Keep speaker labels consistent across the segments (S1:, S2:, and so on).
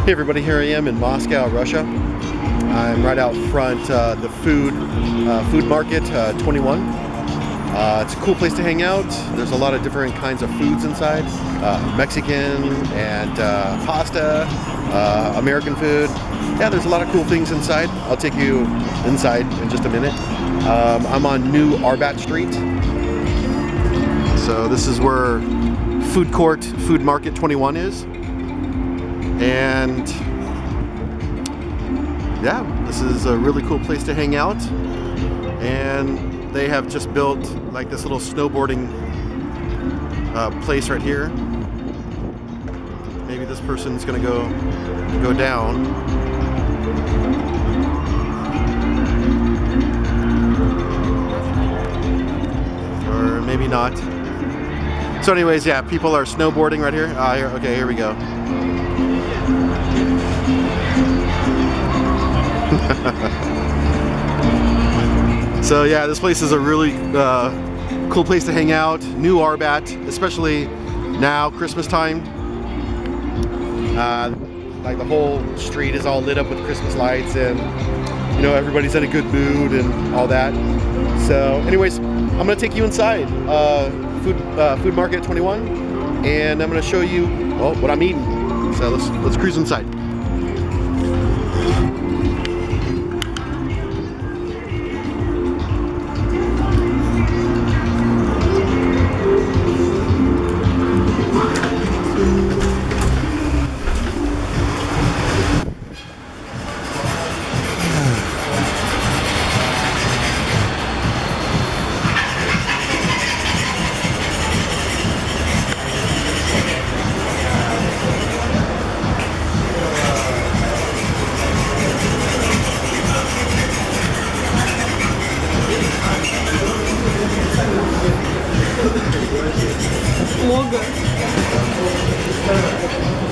S1: Hey everybody, here I am in Moscow, Russia. I'm right out front the food market 21. It's a cool place to hang out. There's a lot of different kinds of foods inside. Mexican and pasta, American food. Yeah, there's a lot of cool things inside. I'll take you inside in just a minute. I'm on New Arbat Street. So this is where Food Market 21 is. And yeah, this is a really cool place to hang out. And they have just built like this little snowboarding place right here. Maybe this person's gonna go down. Or maybe not. So anyways, yeah, people are snowboarding right here. Okay, here we go. So yeah, this place is a really cool place to hang out. New Arbat, especially now, Christmas time. Like the whole street is all lit up with Christmas lights, and you know, everybody's in a good mood and all that. So anyways, I'm gonna take you inside Food Market 21, and I'm gonna show you what I'm eating. So let's cruise inside.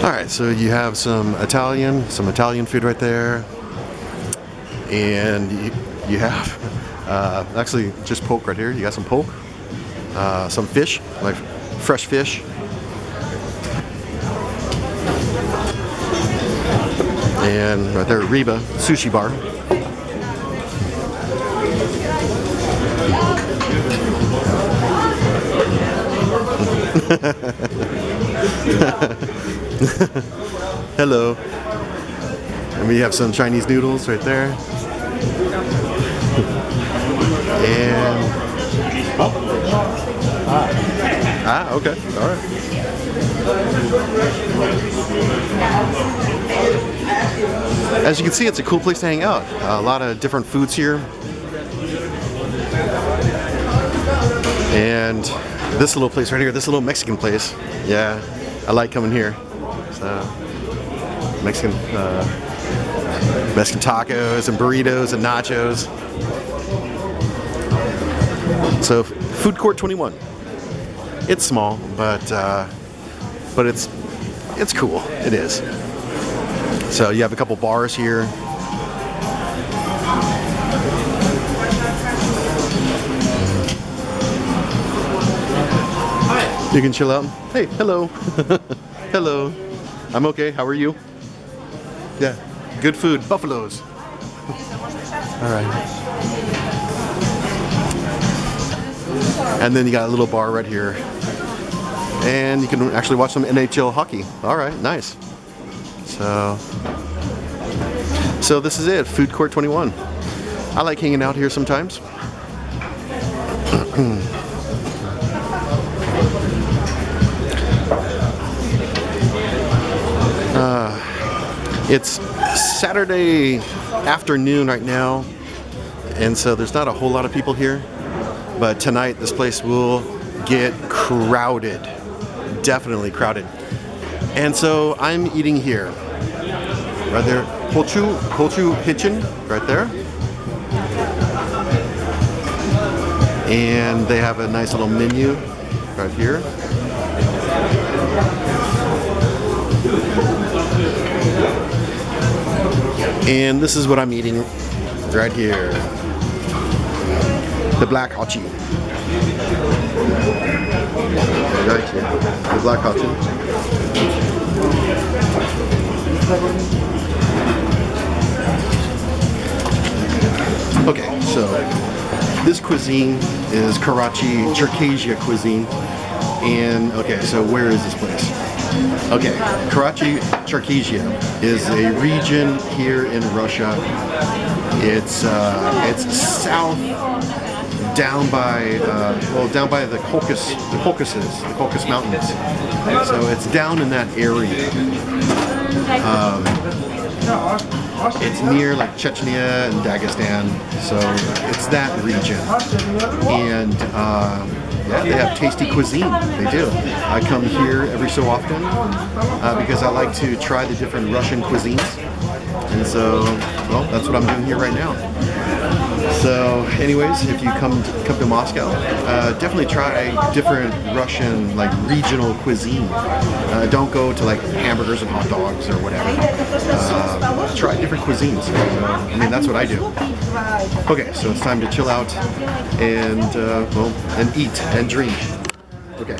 S1: Alright, so you have some Italian food right there, and you have actually just poke right here. You got some poke, some fish, like fresh fish, and right there Reba sushi bar. Hello. And we have some Chinese noodles right there. And okay, all right. As you can see, it's a cool place to hang out. A lot of different foods here. And this little place right here, this little Mexican place. Yeah, I like coming here. So Mexican tacos and burritos and nachos. So Food Court 21. It's small, but it's cool. It is. So you have a couple bars here. You can chill out. Hey, hello. Hello. I'm okay. How are you? Yeah. Good food. Buffaloes. All right. And then you got a little bar right here. And you can actually watch some NHL hockey. All right. Nice. So this is it. Food Court 21. I like hanging out here sometimes. It's Saturday afternoon right now, and so there's not a whole lot of people here, but tonight this place will get crowded, definitely crowded. And so I'm eating here, right there, Holchu Kitchen, right there. And they have a nice little menu right here. And this is what I'm eating right here. The black hachi. Right here. The black hachi. Okay, so this cuisine is Karachay-Cherkessia cuisine. And okay, so where is this place? Okay, Karachay-Cherkessia is a region here in Russia. It's south, down by the Caucasus Mountains. So it's down in that area. It's near like Chechnya and Dagestan, so it's that region. And yeah, they have tasty cuisine. They do. I come here every so often because I like to try the different Russian cuisines. And so, well, that's what I'm doing here right now. So, anyways, if you come to Moscow, definitely try different Russian, like regional cuisine. Don't go to like hamburgers and hot dogs or whatever. Try different cuisines. I mean, that's what I do. Okay, so it's time to chill out and well, and eat and drink. Okay.